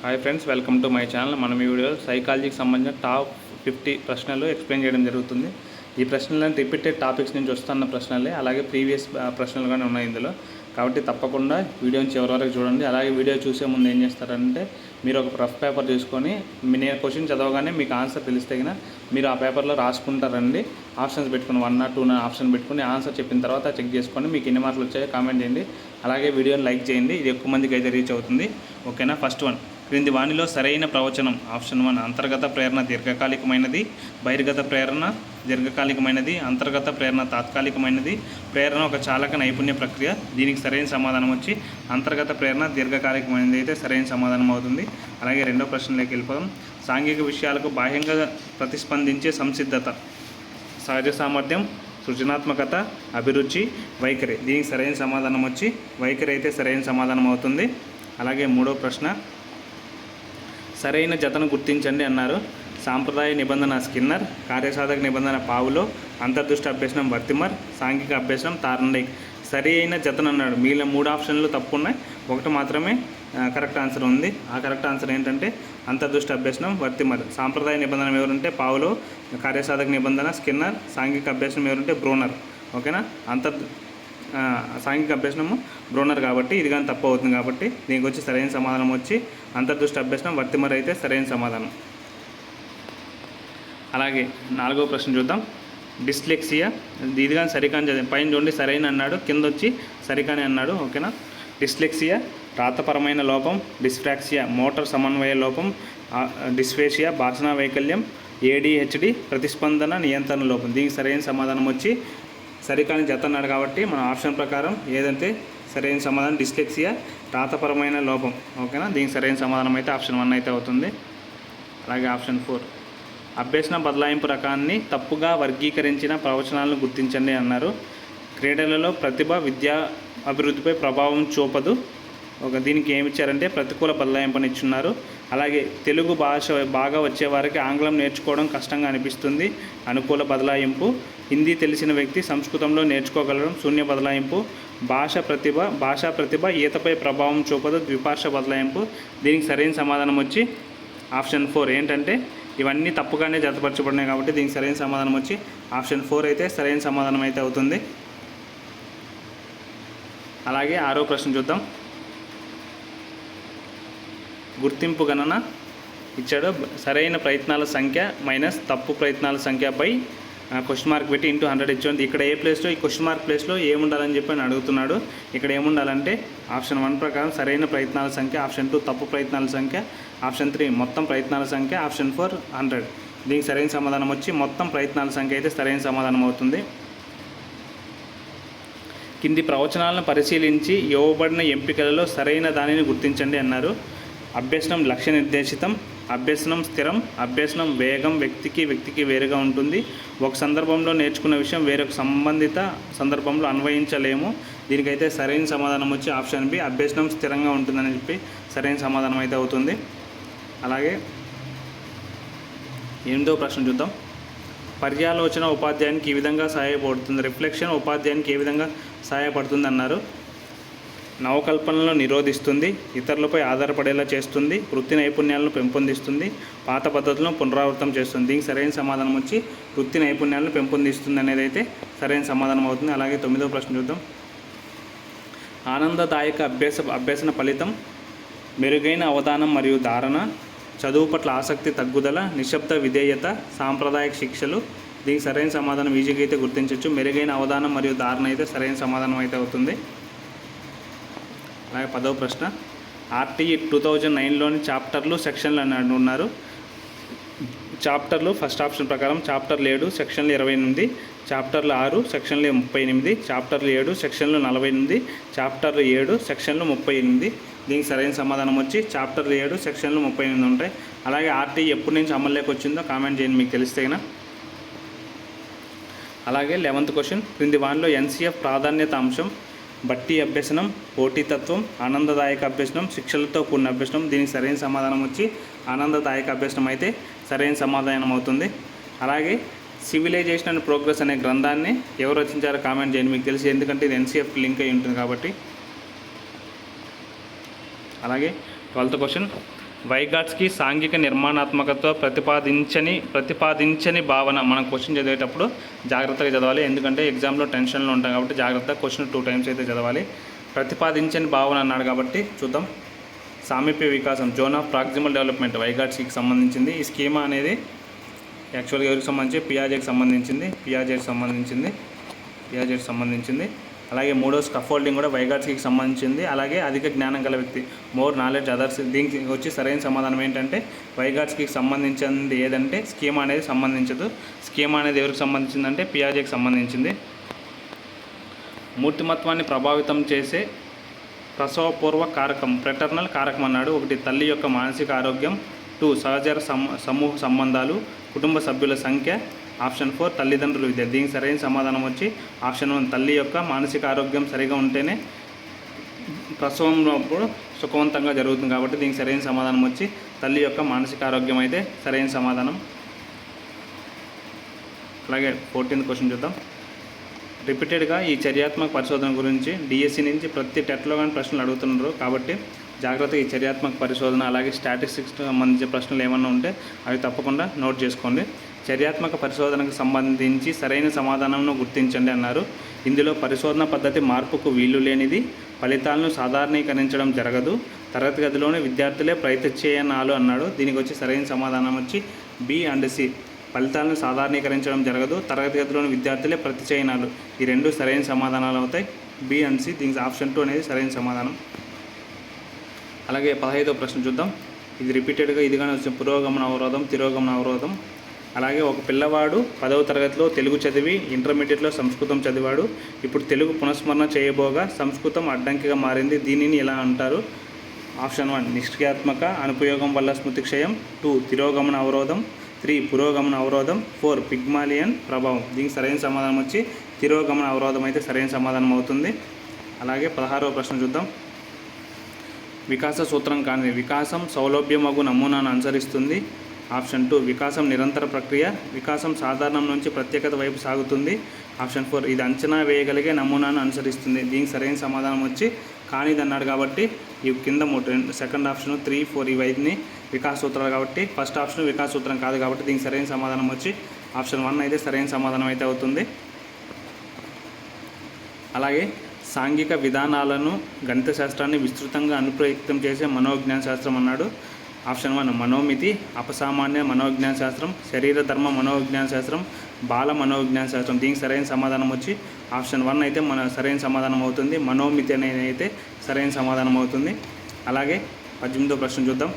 Hi friends, welcome to my channel. మనం ఈ వీడియోలో సైకాలజీకి సంబంధించిన టాప్ 50 ప్రశ్నలు ఎక్స్ప్లెయిన్ చేయడం జరుగుతుంది. ఈ ప్రశ్నలను రిపీటెడ్ టాపిక్స్ నుంచి వస్తున్న ప్రశ్నలే, అలాగే ప్రీవియస్ ప్రశ్నలు కానీ ఉన్నాయి ఇందులో. కాబట్టి తప్పకుండా వీడియోని చివరి వరకు చూడండి. అలాగే వీడియో చూసే ముందు ఏం చేస్తారంటే, మీరు ఒక రఫ్ పేపర్ తీసుకొని నేను క్వశ్చన్ చదవగానే మీకు ఆన్సర్ తెలిస్తే కనుక మీరు ఆ పేపర్లో రాసుకుంటారండి. ఆప్షన్స్ పెట్టుకుని 1 or 2 ఆప్షన్ పెట్టుకుని ఆన్సర్ చెప్పిన తర్వాత చెక్ చేసుకొని మీకు ఎన్ని మార్కులు వచ్చాయో కామెంట్ చేయండి. అలాగే వీడియోని లైక్ చేయండి, ఇది ఎక్కువ మందికి అయితే రీచ్ అవుతుంది. ఓకేనా? ఫస్ట్ వన్, క్రింది వానిలో సరైన ప్రవచనం. ఆప్షన్ 1, అంతర్గత ప్రేరణ దీర్ఘకాలికమైనది, బహిర్గత ప్రేరణ దీర్ఘకాలికమైనది, అంతర్గత ప్రేరణ తాత్కాలికమైనది, ప్రేరణ ఒక చాలక నైపుణ్య ప్రక్రియ. దీనికి సరైన సమాధానం వచ్చి అంతర్గత ప్రేరణ దీర్ఘకాలికమైనది అయితే సరైన సమాధానం అవుతుంది. అలాగే రెండో ప్రశ్నలోకి వెళ్ళిపోదాం. సాంఘిక విషయాలకు బాహ్యంగా ప్రతిస్పందించే సంసిద్ధత, సహజ సామర్థ్యం, సృజనాత్మకత, అభిరుచి, వైఖరి. దీనికి సరైన సమాధానం వచ్చి వైఖరి అయితే సరైన సమాధానం అవుతుంది. అలాగే మూడో ప్రశ్న, సరైన జతను గుర్తించండి అన్నారు. సాంప్రదాయ నిబంధన స్కిన్నర్, కార్యసాధక నిబంధన పావులో, అంతర్దృష్టి అభ్యసనం వర్తిమర్, సాంఘిక అభ్యసనం తార్నడైక్. సరి అయిన జతను అన్నాడు. మిగిలిన 3 ఆప్షన్లు తప్పు ఉన్నాయి, ఒకటి మాత్రమే కరెక్ట్ ఆన్సర్ ఉంది. ఆ కరెక్ట్ ఆన్సర్ ఏంటంటే అంతర్దృష్టి అభ్యసనం వర్తిమర్. సాంప్రదాయ నిబంధన ఎవరంటే పావులో, కార్యసాధక నిబంధన స్కిన్నర్, సాంఘిక అభ్యసనం ఎవరంటే బ్రోనర్. ఓకేనా? సాంఘిక అభ్యసనము బ్రోనర్ కాబట్టి ఇది కానీ తప్పు అవుతుంది. కాబట్టి దీనికి వచ్చి సరైన సమాధానం వచ్చి అంతర్దృష్టి అభ్యసనం వర్తిమర్ అయితే సరైన సమాధానం. అలాగే 4వ ప్రశ్న చూద్దాం. డిస్లెక్సియా, ఇది కానీ సరికాని చదివి పైన చూడండి సరైన అన్నాడు, కింద వచ్చి సరికాని అన్నాడు. ఓకేనా? డిస్లెక్సియా రాతపరమైన లోపం, డిస్ఫ్రాక్సియా మోటార్ సమన్వయ లోపం, డిస్ఫేషియా భాషణ వైకల్యం, ADHD ప్రతిస్పందన నియంత్రణ లోపం. దీనికి సరైన సమాధానం వచ్చి సరికాని జత అన్నాడు. కాబట్టి మన ఆప్షన్ ప్రకారం ఏదంటే సరైన సమాధానం డిస్లెక్సియా రాతపరమైన లోపం. ఓకేనా? దీనికి సరైన సమాధానం అయితే ఆప్షన్ 1 అయితే అవుతుంది. అలాగే ఆప్షన్ 4, అభ్యసన బదలాయింపు రకాన్ని తప్పుగా వర్గీకరించిన ప్రవచనాలను గుర్తించండి అన్నారు. క్రీడలలో ప్రతిభ విద్యా అభివృద్ధిపై ప్రభావం చూపదు. దీనికి ఏమి ఇచ్చారంటే ప్రతికూల బదలాయింపుని ఇచ్చున్నారు. అలాగే తెలుగు భాష బాగా వచ్చేవారికి ఆంగ్లం నేర్చుకోవడం కష్టంగా అనిపిస్తుంది, అనుకూల బదలాయింపు. హిందీ తెలిసిన వ్యక్తి సంస్కృతంలో నేర్చుకోగలడం, శూన్య బదలాయింపు. భాషా ప్రతిభ ఈతపై ప్రభావం చూపదు, ద్విపార్శ్వ బదలాయింపు. దీనికి సరైన సమాధానం వచ్చి ఆప్షన్ 4. ఏంటంటే ఇవన్నీ తప్పుగానే జతపరచబడినాయి కాబట్టి దీనికి సరైన సమాధానం వచ్చి ఆప్షన్ 4 అయితే సరైన సమాధానం అయితే అవుతుంది. అలాగే 6వ ప్రశ్న చూద్దాం. గుర్తింపు గణన ఇచ్చాడు. సరైన ప్రయత్నాల సంఖ్య మైనస్ తప్పు ప్రయత్నాల సంఖ్య బై క్వశ్చన్ మార్క్ పెట్టి ఇంటూ 100 ఇచ్చాడు. ఇక్కడ ఏ ప్లేస్లో ఈ క్వశ్చన్ మార్క్ ప్లేస్లో ఏముండాలని చెప్పి అని అడుగుతున్నాడు. ఇక్కడ ఏముండాలంటే ఆప్షన్ 1 ప్రకారం సరైన ప్రయత్నాల సంఖ్య, ఆప్షన్ 2 తప్పు ప్రయత్నాల సంఖ్య, ఆప్షన్ 3 మొత్తం ప్రయత్నాల సంఖ్య, ఆప్షన్ 4 100. దీనికి సరైన సమాధానం వచ్చి మొత్తం ప్రయత్నాల సంఖ్య అయితే సరైన సమాధానం అవుతుంది. కింది ప్రవచనాలను పరిశీలించి ఇవ్వబడిన ఎంపికలలో సరైన దానిని గుర్తించండి అన్నారు. అభ్యసనం లక్ష్య నిర్దేశితం, అభ్యసనం స్థిరం, అభ్యసనం వేగం వ్యక్తికి వేరుగా ఉంటుంది, ఒక సందర్భంలో నేర్చుకున్న విషయం వేరొక సంబంధిత సందర్భంలో అన్వయించలేము. దీనికైతే సరైన సమాధానం వచ్చి ఆప్షన్ బి, అభ్యసనం స్థిరంగా ఉంటుందని చెప్పి సరైన సమాధానం అయితే అవుతుంది. అలాగే 8వ ప్రశ్న చూద్దాం. పర్యాలోచన ఉపాధ్యాయునికి ఈ విధంగా సహాయపడుతుంది. రిఫ్లెక్షన్ ఉపాధ్యాయునికి ఏ విధంగా సహాయపడుతుంది అన్నారు. నవకల్పనలను నిరోధిస్తుంది, ఇతరులపై ఆధారపడేలా చేస్తుంది, వృత్తి నైపుణ్యాలను పెంపొందిస్తుంది, పాత పద్ధతులను పునరావృతం చేస్తుంది. దీనికి సరైన సమాధానం వచ్చి వృత్తి నైపుణ్యాలను పెంపొందిస్తుంది అనేది అయితే సరైన సమాధానం అవుతుంది. అలాగే 9వ ప్రశ్న చూద్దాం. ఆనందదాయక అభ్యసన ఫలితం మెరుగైన అవధానం మరియు ధారణ, చదువు పట్ల ఆసక్తి తగ్గుదల, నిశ్శబ్ద విధేయత, సాంప్రదాయక శిక్షలు. దీనికి సరైన సమాధానం ఈజీగా అయితే గుర్తించవచ్చు. మెరుగైన అవధానం మరియు ధారణ అయితే సరైన సమాధానం అయితే అవుతుంది. అలాగే 10వ ప్రశ్న, RTE 2009లోని చాప్టర్లు సెక్షన్లు అని ఉన్నారు. చాప్టర్లు ఫస్ట్ ఆప్షన్ ప్రకారం చాప్టర్లు 7 సెక్షన్లు 28, చాప్టర్లు 6 సెక్షన్లు 38, చాప్టర్లు 7 సెక్షన్లు 48, చాప్టర్లు 7 సెక్షన్లు 38. దీనికి సరైన సమాధానం వచ్చి చాప్టర్లు 7 సెక్షన్లు 38 ఉంటాయి. అలాగే RTE ఎప్పటి నుంచి అమల్లోకి వచ్చిందో కామెంట్ చేయండి మీకు తెలిస్తేనా. అలాగే 11th క్వశ్చన్, క్రింది వానిలో NCF ప్రాధాన్యత అంశం బట్టి అభ్యసనం, పోటీతత్వం, ఆనందదాయక అభ్యసనం, శిక్షలతో కూడిన అభ్యసనం. దీనికి సరైన సమాధానం వచ్చి ఆనందదాయక అభ్యసనం అయితే సరైన సమాధానం అవుతుంది. అలాగే సివిలైజేషన్ అండ్ ప్రోగ్రెస్ అనే గ్రంథాన్ని ఎవరు రచించారో కామెంట్ చేయండి మీకు తెలిసి, ఎందుకంటే ఇది NCF లింక్ అయి ఉంటుంది కాబట్టి. అలాగే 12th క్వశ్చన్, వైగాట్స్కి సాంఘిక నిర్మాణాత్మకత ప్రతిపాదించని భావన. మనం క్వశ్చన్ చదివేటప్పుడు జాగ్రత్తగా చదవాలి, ఎందుకంటే ఎగ్జామ్లో టెన్షన్లో ఉంటాం కాబట్టి జాగ్రత్తగా క్వశ్చన్ 2 టైమ్స్ అయితే చదవాలి. ప్రతిపాదించని భావన అన్నాడు కాబట్టి చూద్దాం. సామీప్య వికాసం, జోన్ ఆఫ్ ప్రాక్సిమల్ డెవలప్మెంట్ వైగాట్స్కి సంబంధించింది. ఈ స్కీమా అనేది యాక్చువల్గా ఎవరికి సంబంధించి పియాజెట్కి సంబంధించింది. అలాగే మూడో స్కఫోల్డింగ్ కూడా వైగాట్స్కి సంబంధించింది. అలాగే అధిక జ్ఞానం గల వ్యక్తి, మోర్ నాలెడ్జ్ అదర్స్. దీనికి వచ్చి సరైన సమాధానం ఏంటంటే వైగాట్స్కి సంబంధించింది ఏదంటే స్కీమా అనేది సంబంధించదు. స్కీమా అనేది ఎవరికి సంబంధించిందంటే పియాజెట్కి సంబంధించింది. మూర్తిమత్వాన్ని ప్రభావితం చేసే ప్రసవపూర్వ కారకం, ప్రెటర్నల్ కారకం అన్నాడు. 1 తల్లి యొక్క మానసిక ఆరోగ్యం, 2 సహచర సమూహ సంబంధాలు, కుటుంబ సభ్యుల సంఖ్య, ఆప్షన్ 4 తల్లిదండ్రుల విద్య. దీనికి సరైన సమాధానం వచ్చి ఆప్షన్ 1 తల్లి యొక్క మానసిక ఆరోగ్యం సరిగా ఉంటేనే ప్రసవంలో సుఖవంతంగా జరుగుతుంది కాబట్టి దీనికి సరైన సమాధానం వచ్చి తల్లి యొక్క మానసిక ఆరోగ్యం అయితే సరైన సమాధానం. అలాగే 14th క్వశ్చన్ చూద్దాం. రిపీటెడ్గా ఈ చర్యాత్మక పరిశోధన గురించి డిఎస్సి నుంచి ప్రతి టెట్లో కానీ ప్రశ్నలు అడుగుతున్నారు కాబట్టి జాగ్రత్తగా ఈ చర్యాత్మక పరిశోధన అలాగే స్టాటిస్టిక్స్కి సంబంధించిన ప్రశ్నలు ఏమన్నా ఉంటే అవి తప్పకుండా నోట్ చేసుకోండి. చర్యాత్మక పరిశోధనకు సంబంధించి సరైన సమాధానంను గుర్తించండి అన్నారు. ఇందులో పరిశోధన పద్ధతి మార్పుకు వీలు లేనిది, ఫలితాలను సాధారణీకరించడం జరగదు, తరగతి గదిలోని విద్యార్థులే ప్రయత్నించేయనాలు అన్నాడు. దీనికి వచ్చి సరైన సమాధానం వచ్చి బి అండ్ సి. ఫలితాలను సాధారణీకరించడం జరగదు, తరగతి గదిలోని విద్యార్థులే ప్రతిచయనాలు. ఈ 2 సరైన సమాధానాలు అవుతాయి, బి అండ్ సి. దీనికి ఆప్షన్ 2 అనేది సరైన సమాధానం. అలాగే 15వ ప్రశ్న చూద్దాం. ఇది రిపీటెడ్గా ఇదిగానే వచ్చిన పురోగమన అవరోధం, తిరోగమన అవరోధం. అలాగే ఒక పిల్లవాడు 10వ తరగతిలో తెలుగు చదివి ఇంటర్మీడియట్లో సంస్కృతం చదివాడు. ఇప్పుడు తెలుగు పునఃస్మరణ చేయబోగా సంస్కృతం అడ్డంకిగా మారింది. దీనిని ఎలా అంటారు? ఆప్షన్ 1 నిష్క్రియాత్మక అనుపయోగం వల్ల స్మృతి క్షయం, 2 తిరోగమన అవరోధం, 3 పురోగమన అవరోధం, 4 పిగ్మాలియన్ ప్రభావం. దీనికి సరైన సమాధానం వచ్చి తిరోగమన అవరోధం అయితే సరైన సమాధానం అవుతుంది. అలాగే 16వ ప్రశ్న చూద్దాం. వికాస సూత్రం కానిది. వికాసం సౌలభ్యమగు నమూనాను అనుసరిస్తుంది. ఆప్షన్ 2 వికాసం నిరంతర ప్రక్రియ, వికాసం సాధారణం నుంచి ప్రత్యేకత వైపు సాగుతుంది. ఆప్షన్ 4 ఇది అంచనా వేయగలిగే నమూనాను అనుసరిస్తుంది. దీనికి సరైన సమాధానం వచ్చి కానిది అన్నాడు కాబట్టి ఈ కింద సెకండ్ ఆప్షన్ 3, 4 ఇవి 5ని వికాస సూత్రాలు కాబట్టి ఫస్ట్ ఆప్షన్ వికాస సూత్రం కాదు కాబట్టి దీనికి సరైన సమాధానం వచ్చి ఆప్షన్ 1 అయితే సరైన సమాధానం అయితే అవుతుంది. అలాగే సాంఘిక విధానాలను గణిత శాస్త్రాన్ని విస్తృతంగా అనుప్రయుక్తం చేసే మనోవిజ్ఞాన శాస్త్రం అన్నాడు. ఆప్షన్ 1 మనోమితి, అపసామాన్య మనోవిజ్ఞాన శాస్త్రం, శరీర ధర్మ మనోవిజ్ఞాన శాస్త్రం, బాల మనోవిజ్ఞాన శాస్త్రం. దీనికి సరైన సమాధానం వచ్చి ఆప్షన్ 1 అయితే సరైన సమాధానం అవుతుంది. మనోమితి అనేది అయితే సరైన సమాధానం అవుతుంది. అలాగే 18వ ప్రశ్న చూద్దాం.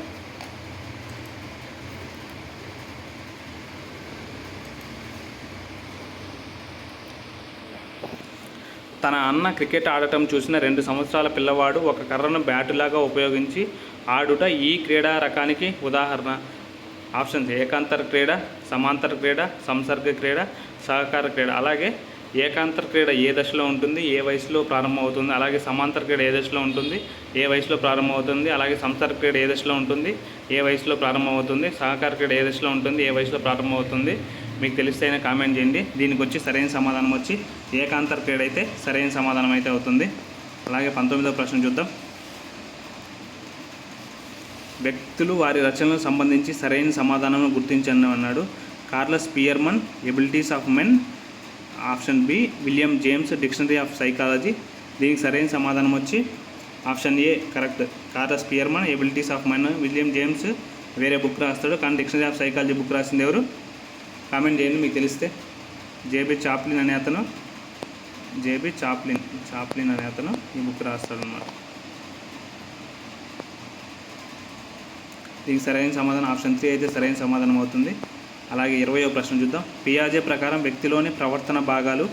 తన అన్న క్రికెట్ ఆడటం చూసిన 2 సంవత్సరాల పిల్లవాడు ఒక కర్రను బ్యాటులాగా ఉపయోగించి ఆడుట ఈ క్రీడా రకానికి ఉదాహరణ. ఆప్షన్స్ ఏకాంతర క్రీడ, సమాంతర క్రీడ, సంసర్గ క్రీడ, సహకార క్రీడ. అలాగే ఏకాంతర క్రీడ ఏ దశలో ఉంటుంది, ఏ వయసులో ప్రారంభమవుతుంది, అలాగే సమాంతర క్రీడ ఏ దశలో ఉంటుంది, ఏ వయసులో ప్రారంభమవుతుంది, అలాగే సంసర్గ క్రీడ ఏ దశలో ఉంటుంది, ఏ వయసులో ప్రారంభమవుతుంది, సహకార క్రీడ ఏ దశలో ఉంటుంది, ఏ వయసులో ప్రారంభమవుతుంది. మీకు తెలిస్తే అయినా కామెంట్ చేయండి. దీనికి వచ్చి సరైన సమాధానం వచ్చి ఏకాంతర క్రీడ అయితే సరైన సమాధానం అయితే అవుతుంది. అలాగే 19వ ప్రశ్న చూద్దాం. వ్యక్తులు వారి రచనలకు సంబంధించి సరైన సమాధానం గుర్తించండి అన్నాడు. Charles Spearman abilities of men. Option b William James dictionary of psychology. దీనికి సరైన సమాధానం వచ్చి option a correct. Charles Spearman abilities of men. William James వేరే బుక్ రాస్తాడు కానీ డిక్షనరీ ఆఫ్ సైకాలజీ బుక్ రాసింది ఎవరు? కామెంట్ చేయండి మీకు తెలిస్తే. జేబీ చాప్లిన్ అనే అతను అనే అతను ఈ బుక్ రాస్తాడు అన్నమాట. దీనికి సరైన సమాధానం ఆప్షన్ 3 అయితే సరైన సమాధానం అవుతుంది. అలాగే 20వ ప్రశ్న చూద్దాం. పియాజే ప్రకారం వ్యక్తిలోని ప్రవర్తన భాగాలు.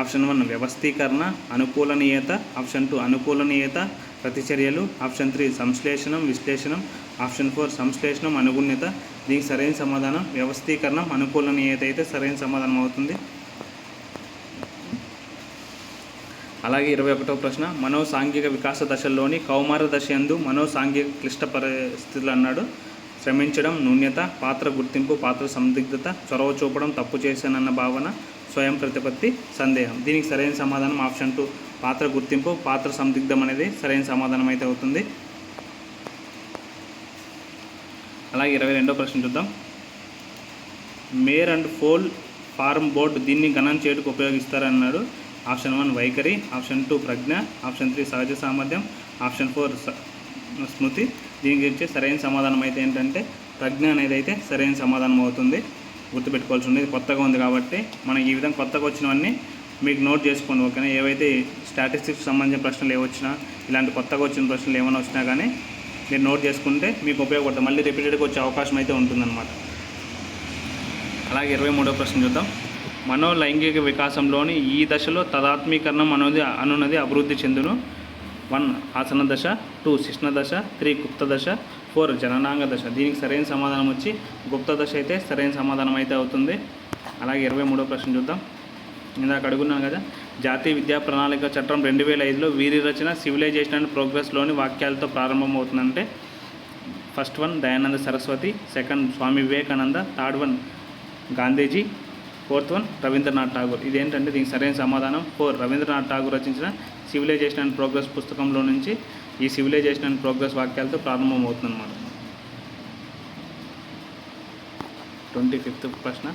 ఆప్షన్ 1 వ్యవస్థీకరణ, అనుకూలనీయత. ఆప్షన్ 2 అనుకూలనీయత, ప్రతిచర్యలు. ఆప్షన్ 3 సంశ్లేషణం, విశ్లేషణం. ఆప్షన్ 4 సంశ్లేషణం, అనుగుణ్యత. దీనికి సరైన సమాధానం వ్యవస్థీకరణం, అనుకూలనీయత అయితే సరైన సమాధానం అవుతుంది. అలాగే 21వ ప్రశ్న. మనోసాంఘిక వికాస దశల్లోని కౌమార దశ యందు మనోసాంఘిక క్లిష్ట పరిస్థితులు అన్నాడు. శ్రమించడం, నూన్యత, పాత్ర గుర్తింపు, పాత్ర సందిగ్ధత, చొరవ చూపడం, తప్పు చేశానన్న భావన, స్వయం ప్రతిపత్తి, సందేహం. దీనికి సరైన సమాధానం ఆప్షన్ 2 పాత్ర గుర్తింపు, పాత్ర సందిగ్ధం అనేది సరైన సమాధానం అయితే అవుతుంది. అలాగే 22వ ప్రశ్న చూద్దాం. Mare and foal farm board దీన్ని గణన చేయుటకు ఉపయోగిస్తారన్నాడు. ఆప్షన్ 1 వైఖరి, ఆప్షన్ 2 ప్రజ్ఞ, ఆప్షన్ 3 సహజ సామర్థ్యం, ఆప్షన్ 4 స్మృతి. దీనికి వచ్చే సరైన సమాధానం అయితే ఏంటంటే ప్రజ్ఞ అనేది అయితే సరైన సమాధానం అవుతుంది. గుర్తుపెట్టుకోవాల్సి ఉంది, కొత్తగా ఉంది కాబట్టి మనం ఈ విధంగా కొత్తగా వచ్చినవన్నీ మీకు నోట్ చేసుకోండి, ఓకేనా. ఏవైతే స్టాటిస్టిక్స్ సంబంధించిన ప్రశ్నలు ఏవొచ్చినా, ఇలాంటి కొత్తగా వచ్చిన ప్రశ్నలు ఏమైనా వచ్చినా కానీ మీరు నోట్ చేసుకుంటే మీకు ఉపయోగపడుతుంది, మళ్ళీ రిపీటెడ్గా వచ్చే అవకాశం అయితే ఉంటుందన్నమాట. అలాగే 23వ ప్రశ్న చూద్దాం. మనోలైంగిక వికాసంలోని ఈ దశలో తదాత్మీకరణం అనున్నది అభివృద్ధి చెందును. 1 ఆసన దశ, 2 శిష్ణ దశ, 3 గుప్త దశ, 4 జననాంగ దశ. దీనికి సరైన సమాధానం వచ్చి గుప్త దశ అయితే సరైన సమాధానం అయితే అవుతుంది. అలాగే 23వ ప్రశ్న చూద్దాం. ఇందాక అడుగున్నాను కదా, జాతీయ విద్యా ప్రణాళిక చట్టం 2005లో వీరి రచన సివిలైజేషన్ అండ్ ప్రోగ్రెస్లోని వాక్యాలతో ప్రారంభమవుతుందంటే first 1 Dayananda Saraswati, second Swami Vivekananda, third 1 Gandhiji, fourth 1 Rabindranath Tagore. ఇదేంటంటే దీనికి సరైన సమాధానం 4 రవీంద్రనాథ్ ఠాగూర్ రచించిన సివిలైజేషన్ అండ్ ప్రోగ్రెస్ పుస్తకంలో నుంచి ఈ సివిలైజేషన్ అండ్ ప్రోగ్రెస్ వాక్యాలతో ప్రారంభమవుతుందన్నమాట. 25వ ప్రశ్న.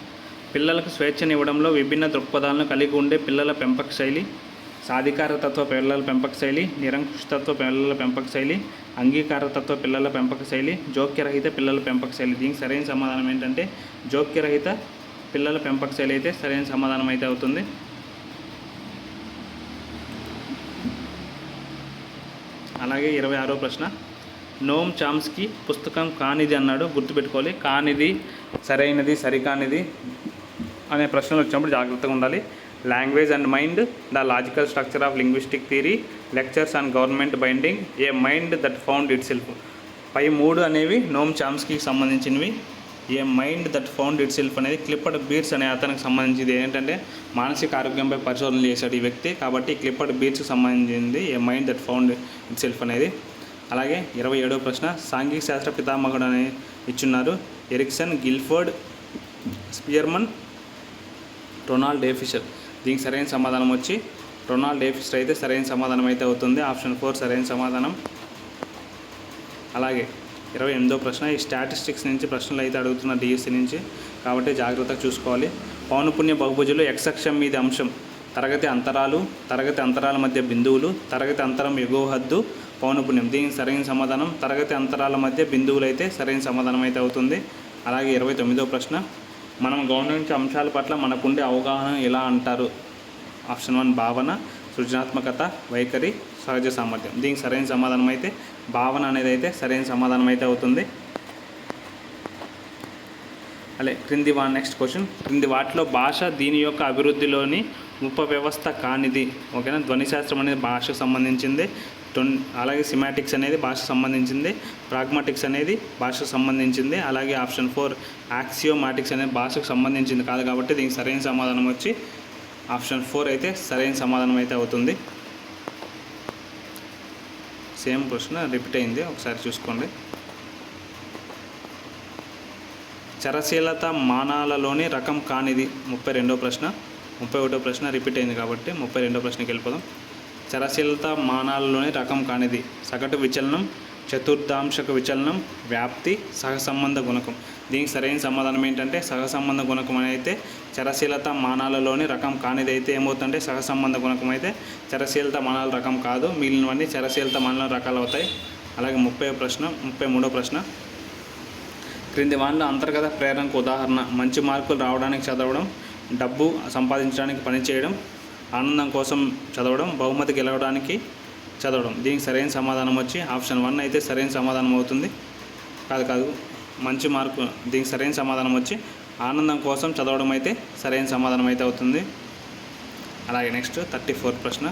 పిల్లలకు స్వేచ్ఛనివ్వడంలో విభిన్న దృక్పథాలను కలిగి ఉండే పిల్లల పెంపక శైలి. సాధికారతత్వ పిల్లల పెంపక శైలి, నిరంకుశతత్వ పిల్లల పెంపక శైలి, అంగీకారతత్వ పిల్లల పెంపక శైలి, జోక్యరహిత పిల్లల పెంపక శైలి. దీనికి సరైన సమాధానం ఏంటంటే జోక్యరహిత పిల్లల పెంపక శైలి అయితే సరైన సమాధానం అయితే అవుతుంది. అలాగే 26వ ప్రశ్న. నోమ్ చామ్స్కీ పుస్తకం కానిది అన్నాడు. గుర్తుపెట్టుకోవాలి, కానిది, సరైనది, సరికానిది అనే ప్రశ్నలు వచ్చినప్పుడు జాగ్రత్తగా ఉండాలి. Language and mind, the logical structure of linguistic theory, lectures on government binding, a mind that found itself. పై 3 అనేవి నోమ్ చామ్స్కీకి సంబంధించినవి. A mind that found itself అనేది క్లిప్పర్డ్ బీర్స్ అనే అతనికి సంబంధించింది. ఏంటంటే మానసిక ఆరోగ్యంపై పరిశోధనలు చేశాడు ఈ వ్యక్తి, కాబట్టి క్లిప్పర్డ్ బీర్స్కి సంబంధించింది a mind that found itself అనేది. అలాగే 27వ ప్రశ్న. సాంఘిక శాస్త్ర పితామహుడు అని ఇచ్చున్నారు. Erikson, Guilford, Spearman, Ronald A Fisher. దీనికి సరైన సమాధానం వచ్చి రొనాల్డ్ ఏ ఫిషర్ అయితే సరైన సమాధానం అయితే అవుతుంది. ఆప్షన్ 4 సరైన సమాధానం. అలాగే 28వ ప్రశ్న. ఈ స్టాటిస్టిక్స్ నుంచి ప్రశ్నలు అయితే అడుగుతున్న డిఎస్సి నుంచి, కాబట్టి జాగ్రత్తగా చూసుకోవాలి. పౌనపుణ్య బహుభుజులు ఎక్స్ అక్షం మీద అంశం తరగతి అంతరాలు, తరగతి అంతరాల మధ్య బిందువులు, తరగతి అంతరం ఎగువ హద్దు, పౌనపుణ్యం. దీనికి సరైన సమాధానం తరగతి అంతరాల మధ్య బిందువులు అయితే సరైన సమాధానం అయితే అవుతుంది. అలాగే 29వ ప్రశ్న. మనం గమనించే అంశాల పట్ల మనకుండే అవగాహన ఎలా అంటారు. ఆప్షన్ 1 భావన, సృజనాత్మకత, వైఖరి, సహజ సామర్థ్యం. దీనికి సరైన సమాధానం అయితే భావన అనేది అయితే సరైన సమాధానం అయితే అవుతుంది. Next question. క్రింది వాటిలో భాష దీని యొక్క అభివృద్ధిలోని ఉపవ్యవస్థ కానిది. ఓకేనా. ధ్వనిశాస్త్రం అనేది భాషకు సంబంధించింది. అలాగే సిమాటిక్స్ అనేది భాషకు సంబంధించింది. ప్రాగ్మాటిక్స్ అనేది భాషకు సంబంధించింది. అలాగే ఆప్షన్ 4 యాక్సియోమాటిక్స్ అనేది భాషకు సంబంధించింది కాదు, కాబట్టి దీనికి సరైన సమాధానం వచ్చి ఆప్షన్ 4 అయితే సరైన సమాధానం అయితే అవుతుంది. సేమ్ ప్రశ్న రిపీట్ అయింది, ఒకసారి చూసుకోండి. చరశీలత మానాలలోని రకం కానిది. 32వ ప్రశ్న. 31వ ప్రశ్న రిపీట్ అయింది కాబట్టి 32వ ప్రశ్నకి వెళ్ళిపోదాం. చరశీలత మానాలలోని రకం కానిది. సగటు విచలనం, చతుర్థాంశక విచలనం, వ్యాప్తి, సహసంబంధ గుణకం. దీనికి సరైన సమాధానం ఏంటంటే సహసంబంధ గుణకం అయితే చరశీలత మానాలలోని రకం కానిది అయితే ఏమవుతుందంటే సహసంబంధ గుణకం అయితే చరశీలత మానాల రకం కాదు, మిగిలినవన్నీ చరశీలత మానాల రకాలు అవుతాయి. అలాగే 33వ ప్రశ్న. క్రింది వాటిలో అంతర్గత ప్రేరణకు ఉదాహరణ. మంచి మార్కులు రావడానికి చదవడం, డబ్బు సంపాదించడానికి పనిచేయడం, ఆనందం కోసం చదవడం, బహుమతి గెలవడానికి చదవడం. దీనికి సరైన సమాధానం వచ్చి ఆప్షన్ 1 అయితే సరైన సమాధానం అవుతుంది. కాదు మంచి మార్కు. దీనికి సరైన సమాధానం వచ్చి ఆనందం కోసం చదవడం అయితే సరైన సమాధానం అయితే అవుతుంది. అలాగే నెక్స్ట్ 34వ ప్రశ్న.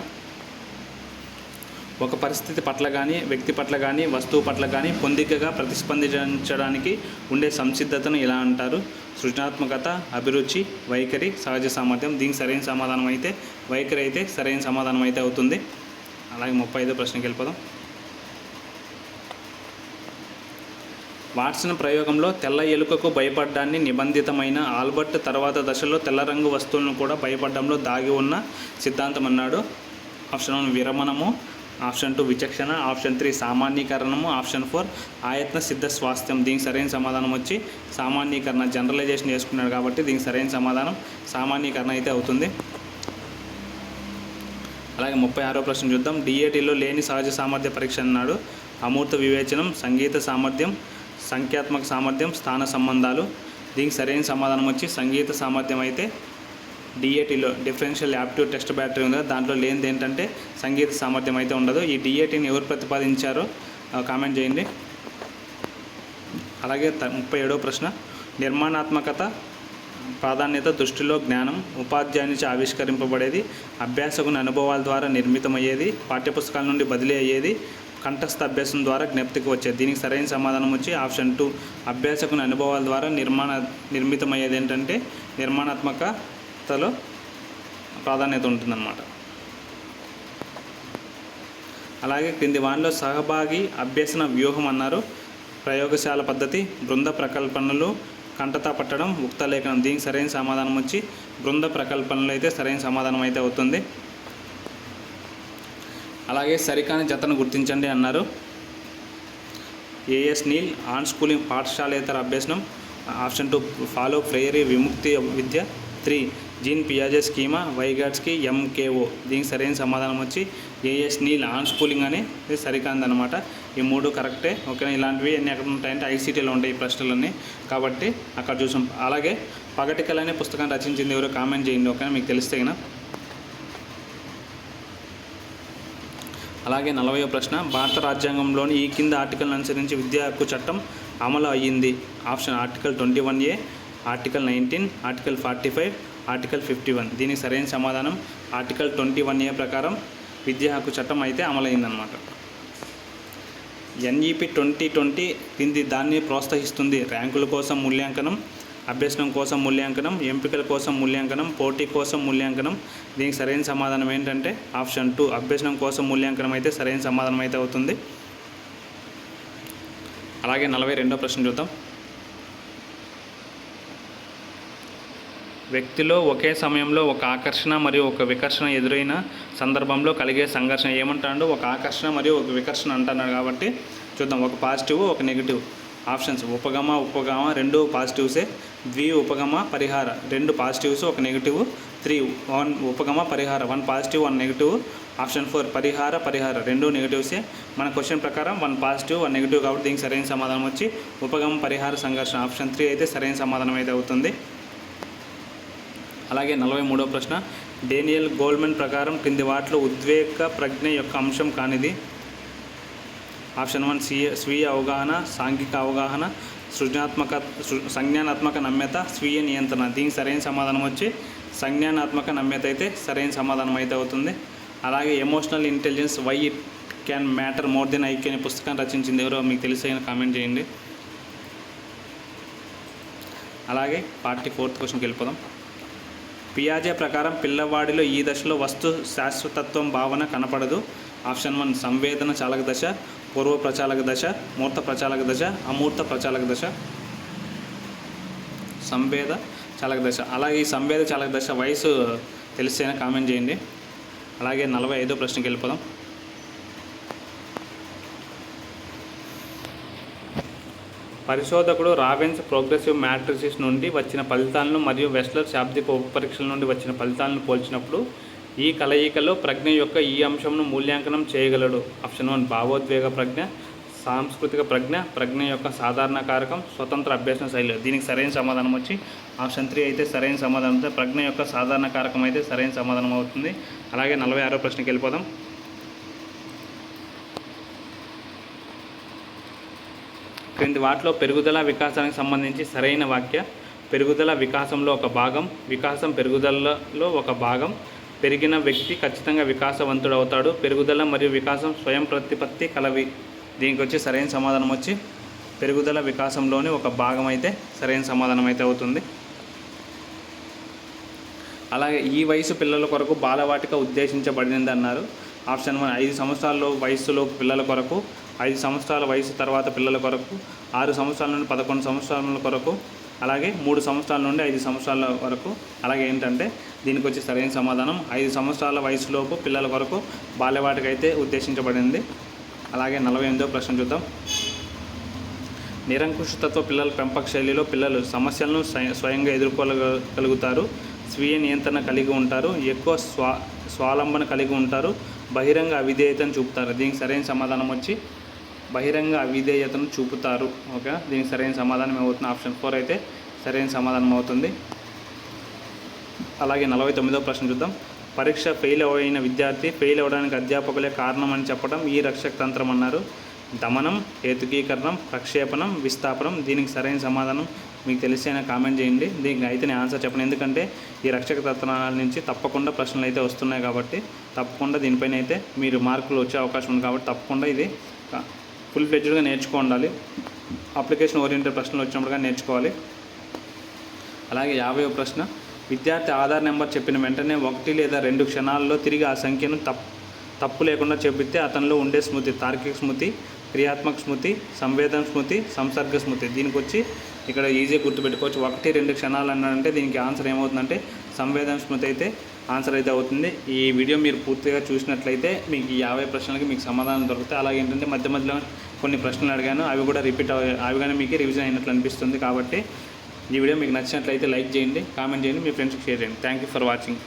ఒక పరిస్థితి పట్ల కానీ, వ్యక్తి పట్ల కానీ, వస్తువు పట్ల కానీ పొందికగా ప్రతిస్పందించడానికి ఉండే సంసిద్ధతను ఎలా అంటారు. సృజనాత్మకత, అభిరుచి, వైఖరి, సహజ సామర్థ్యం. దీనికి సరైన సమాధానం అయితే వైఖరి అయితే సరైన సమాధానం అయితే అవుతుంది. అలాగే 35వ ప్రశ్నకి వెళ్ళిపోదాం. వాట్సన్ ప్రయోగంలో తెల్ల ఎలుకకు భయపడ్డాన్ని నిబంధితమైన ఆల్బర్ట్ తర్వాత దశలో తెల్ల రంగు వస్తువులను కూడా భయపడడంలో దాగి ఉన్న సిద్ధాంతం అన్నాడు. ఆప్షన్ 1 విరమణము, ఆప్షన్ 2 విచక్షణ, ఆప్షన్ 3 సామాన్యీకరణము, ఆప్షన్ 4 ఆయత్న సిద్ధ స్వాస్థ్యం. దీనికి సరైన సమాధానం వచ్చి సామాన్యీకరణ. జనరలైజేషన్ చేసుకున్నాడు కాబట్టి దీనికి సరైన సమాధానం సామాన్యీకరణ అయితే అవుతుంది. అలాగే 36వ ప్రశ్న చూద్దాం. డిఏటీలో లేని సహజ సామర్థ్య పరీక్ష అన్నాడు. అమూర్త వివేచనం, సంగీత సామర్థ్యం, సంఖ్యాత్మక సామర్థ్యం, స్థాన సంబంధాలు. దీనికి సరైన సమాధానం వచ్చి సంగీత సామర్థ్యం అయితే డిఏటీలో డిఫరెన్షియల్ యాప్టిట్యూడ్ టెస్ట్ బ్యాటరీ ఉంది, దాంట్లో లేనిది ఏంటంటే సంగీత సామర్థ్యం అయితే ఉండదు. ఈ డిఏటీని ఎవరు ప్రతిపాదించారో కామెంట్ చేయండి. అలాగే 37వ ప్రశ్న. నిర్మాణాత్మకత ప్రాధాన్యత దృష్టిలో జ్ఞానం ఉపాధ్యాయునిచే ఆవిష్కరింపబడేది, అభ్యాసకుని అనుభవాల ద్వారా నిర్మితమయ్యేది, పాఠ్యపుస్తకాల నుండి బదిలీ అయ్యేది, కంఠస్థ అభ్యాసం ద్వారా జ్ఞప్తికి వచ్చేది. దీనికి సరైన సమాధానం వచ్చి ఆప్షన్ 2 అభ్యాసకుని అనుభవాల ద్వారా నిర్మితమయ్యేది ఏంటంటే నిర్మాణాత్మకతలో ప్రాధాన్యత ఉంటుందన్నమాట. అలాగే క్రింది వానిలో సహభాగి అభ్యసన వ్యూహం అన్నారు. ప్రయోగశాల పద్ధతి, బృంద ప్రకల్పనలు, కంటతా పట్టడం, ఉక్తలేఖనం. దీనికి సరైన సమాధానం వచ్చి బృంద ప్రకల్పనలు అయితే సరైన సమాధానం అయితే అవుతుంది. అలాగే సరికాని జతను గుర్తించండి అన్నారు. ఏఎస్ నీల్ ఆన్ స్కూలింగ్ పాఠశాలేతర అభ్యసనం. ఆప్షన్ 2 ఫాలో ఫ్రెయరీ విముక్తి విద్య. 3 జీన్ పియాజే స్కీమా, వైగాట్స్కి ఎంకేఓ. దీనికి సరైన సమాధానం వచ్చి ఏఎస్ నీల్ ఆన్ స్కూలింగ్ అని సరికాంది అనమాట. ఈ 3 కరెక్టే. ఓకేనా, ఇలాంటివి ఎన్ని ఎక్కడ ఉంటాయంటే ఐసీటీలో ఉంటాయి ఈ ప్రశ్నలన్నీ, కాబట్టి అక్కడ చూసాం. అలాగే పగటికల్ అనే పుస్తకాన్ని రచించింది ఎవరో కామెంట్ చేయండి, ఓకేనా, మీకు తెలిస్తే కదా. అలాగే 40వ ప్రశ్న. భారత రాజ్యాంగంలోని ఈ కింద ఆర్టికల్ని అనుసరించి విద్యా హక్కు చట్టం అమలు అయ్యింది. Option article 21A, article 19, article 45, article 51. దీనికి సరైన సమాధానం ఆర్టికల్ 21A ప్రకారం విద్యా హక్కు చట్టం అయితే అమలైందనమాట. ఎన్ఈపి 2020 కింది దాన్ని ప్రోత్సహిస్తుంది. ర్యాంకుల కోసం మూల్యాంకనం, అభ్యసనం కోసం మూల్యాంకనం, ఎంపికల కోసం మూల్యాంకనం, పోటీ కోసం మూల్యాంకనం. దీనికి సరైన సమాధానం ఏంటంటే ఆప్షన్ 2 అభ్యసనం కోసం మూల్యాంకనం అయితే సరైన సమాధానం అయితే అవుతుంది. అలాగే 42వ ప్రశ్న చూద్దాం. వ్యక్తిలో ఒకే సమయంలో ఒక ఆకర్షణ మరియు ఒక వికర్షణ ఎదురైన సందర్భంలో కలిగే సంఘర్షణ ఏమంటాడు? ఒక ఆకర్షణ మరియు ఒక వికర్షణ అంటున్నాడు కాబట్టి చూద్దాం. ఒక పాజిటివ్, ఒక నెగిటివ్. ఆప్షన్స్ ఉపగమ, ఉపగమ 2 పాజిటివ్సే. ద్వి ఉపగమ, పరిహార 2 పాజిటివ్స్, ఒక నెగిటివ్. 3 1 ఉపగమ, పరిహార 1 పాజిటివ్ 1 నెగిటివ్. ఆప్షన్ 4 పరిహార, పరిహార 2 నెగిటివ్సే. మన క్వశ్చన్ ప్రకారం 1 పాజిటివ్ 1 నెగిటివ్ కాబట్టి దీనికి సరైన సమాధానం వచ్చి ఉపగమ, పరిహార, సంఘర్షణ. ఆప్షన్ 3 అయితే సరైన సమాధానం అయితే అవుతుంది. అలాగే 43వ ప్రశ్న. డేనియల్ గోల్డ్మెన్ ప్రకారం క్రింది వాటిలో ఉద్వేగ ప్రజ్ఞ యొక్క అంశం కానిది. ఆప్షన్ 1 స్వీయ అవగాహన, సాంఘిక అవగాహన, సంజ్ఞానాత్మక నమ్యత, స్వీయ నియంత్రణ. దీనికి సరైన సమాధానం వచ్చి సంజ్ఞానాత్మక నమ్యత అయితే సరైన సమాధానం అయితే అవుతుంది. అలాగే emotional intelligence why it can matter more than IQ అనే పుస్తకాన్ని రచించింది ఎవరో మీకు తెలిసిన కామెంట్ చేయండి. అలాగే 44th క్వశ్చన్కి వెళ్ళిపోదాం. పియాజే ప్రకారం పిల్లవాడిలో ఈ దశలో వస్తు శాశ్వతత్వం భావన కనపడదు. ఆప్షన్ 1 సంవేదన చాలక దశ, పూర్వ ప్రచాలక దశ, మూర్త ప్రచాలక దశ, అమూర్త ప్రచాలక దశ. సంవేద చాలక దశ. అలాగే ఈ సంవేద చాలక దశ వయసు తెలిస్తేనే కామెంట్ చేయండి. అలాగే 45వ ప్రశ్నకి వెళ్ళిపోదాం. పరిశోధకుడు రావెన్స్ ప్రోగ్రెసివ్ మ్యాట్రిసిస్ నుండి వచ్చిన ఫలితాలను మరియు వెస్లర్ శాబ్దిక ఉపపరీక్షల నుండి వచ్చిన ఫలితాలను పోల్చినప్పుడు ఈ కలయికలో ప్రజ్ఞ యొక్క ఈ అంశంను మూల్యాంకనం చేయగలడు. ఆప్షన్ 1 భావోద్వేగ ప్రజ్ఞ, సాంస్కృతిక ప్రజ్ఞ, ప్రజ్ఞ యొక్క సాధారణ కారకం, స్వతంత్ర అభ్యసన శైలి. దీనికి సరైన సమాధానం వచ్చి ఆప్షన్ 3 అయితే సరైన సమాధానం. ప్రజ్ఞ యొక్క సాధారణ కారకం అయితే సరైన సమాధానం అవుతుంది. అలాగే 46వ ప్రశ్నకి వెళ్ళిపోదాం. క్రింది వాటిలో పెరుగుదల వికాసానికి సంబంధించి సరైన వాక్య. పెరుగుదల వికాసంలో ఒక భాగం, వికాసం పెరుగుదలలో ఒక భాగం. పెరిగిన వ్యక్తి ఖచ్చితంగా వికాసవంతుడు అవుతాడు. పెరుగుదల మరియు వికాసం స్వయం ప్రతిపత్తి కలవి. దీనికి వచ్చి సరైన సమాధానం వచ్చి పెరుగుదల వికాసంలోని ఒక భాగం అయితే సరైన సమాధానం అయితే అవుతుంది. అలాగే ఈ వయసు పిల్లల కొరకు బాలవాటిక ఉద్దేశించబడినది అన్నారు. ఆప్షన్ 1 5 సంవత్సరాల వయసులో పిల్లల కొరకు, 5 సంవత్సరాల వయసు తర్వాత పిల్లల కొరకు, 6 సంవత్సరాల నుండి 11 సంవత్సరాల కొరకు, అలాగే 3 సంవత్సరాల నుండి 5 సంవత్సరాల వరకు. అలాగే ఏంటంటే దీనికి వచ్చి సరైన సమాధానం 5 సంవత్సరాల వయసులోపు పిల్లల కొరకు బాల్యవాటిక అయితే ఉద్దేశించబడింది. అలాగే 48వ ప్రశ్న చూద్దాం. నిరంకుశతత్వ పిల్లల పెంపక శైలిలో పిల్లలు సమస్యలను స్వయంగా ఎదుర్కోగలుగుతారు, స్వీయ నియంత్రణ కలిగి ఉంటారు, ఎక్కువ స్వాలంబన కలిగి ఉంటారు, బహిరంగ అవిధేయతను చూపుతారు. దీనికి సరైన సమాధానం వచ్చి బహిరంగ అవిధేయతను చూపుతారు. ఓకే, దీనికి సరైన సమాధానం ఏమవుతుంది? ఆప్షన్ 4 అయితే సరైన సమాధానం అవుతుంది. అలాగే 49వ ప్రశ్న చూద్దాం. పరీక్ష ఫెయిల్ అయిన విద్యార్థి ఫెయిల్ అవ్వడానికి అధ్యాపకులే కారణం అని చెప్పడం ఈ రక్షక తంత్రం అన్నారు. దమనం, హేతుకీకరణం, ప్రక్షేపణం, విస్థాపనం. దీనికి సరైన సమాధానం మీకు తెలిసైనా కామెంట్ చేయండి. దీనికి అయితే నేను ఆన్సర్ చెప్పను, ఎందుకంటే ఈ రక్షక తత్వాల నుంచి తప్పకుండా ప్రశ్నలు అయితే వస్తున్నాయి కాబట్టి తప్పకుండా దీనిపైన అయితే మీరు మార్కులు వచ్చే అవకాశం ఉంది. కాబట్టి తప్పకుండా ఇది ఫుల్ ఫ్లెడ్జ్డ్గా నేర్చుకోవాలి. అప్లికేషన్ ఓరియంటెడ్ ప్రశ్నలు వచ్చినప్పుడుగా నేర్చుకోవాలి. అలాగే 50వ ప్రశ్న. విద్యార్థి ఆధార్ నెంబర్ చెప్పిన వెంటనే 1 లేదా 2 క్షణాల్లో తిరిగి ఆ సంఖ్యను తప్పు లేకుండా చెబితే అతనిలో ఉండే స్మృతి తార్కిక స్మృతి, క్రియాత్మక స్మృతి, సంవేదన స్మృతి, సంసర్గ స్మృతి. దీనికి వచ్చి ఇక్కడ ఈజీగా గుర్తుపెట్టుకోవచ్చు. 1-2 క్షణాలు అన్నారంటే దీనికి ఆన్సర్ ఏమవుతుందంటే సంవేదన స్మృతి అయితే ఆన్సర్ అయితే అవుతుంది. ఈ వీడియో మీరు పూర్తిగా చూసినట్లయితే మీకు ఈ 50 ప్రశ్నలకి మీకు సమాధానం దొరుకుతాయి. అలాగే ఏంటంటే మధ్య మధ్యలో కొన్ని ప్రశ్నలు అడిగాను, అవి కూడా రిపీట్ అవి కానీ మీకు రివిజన్ అయినట్లు అనిపిస్తుంది. కాబట్టి ఈ వీడియో మీకు నచ్చినట్లయితే లైక్ చేయండి, కామెంట్ చేయండి, మీ ఫ్రెండ్స్కి షేర్ చేయండి. Thank you for watching.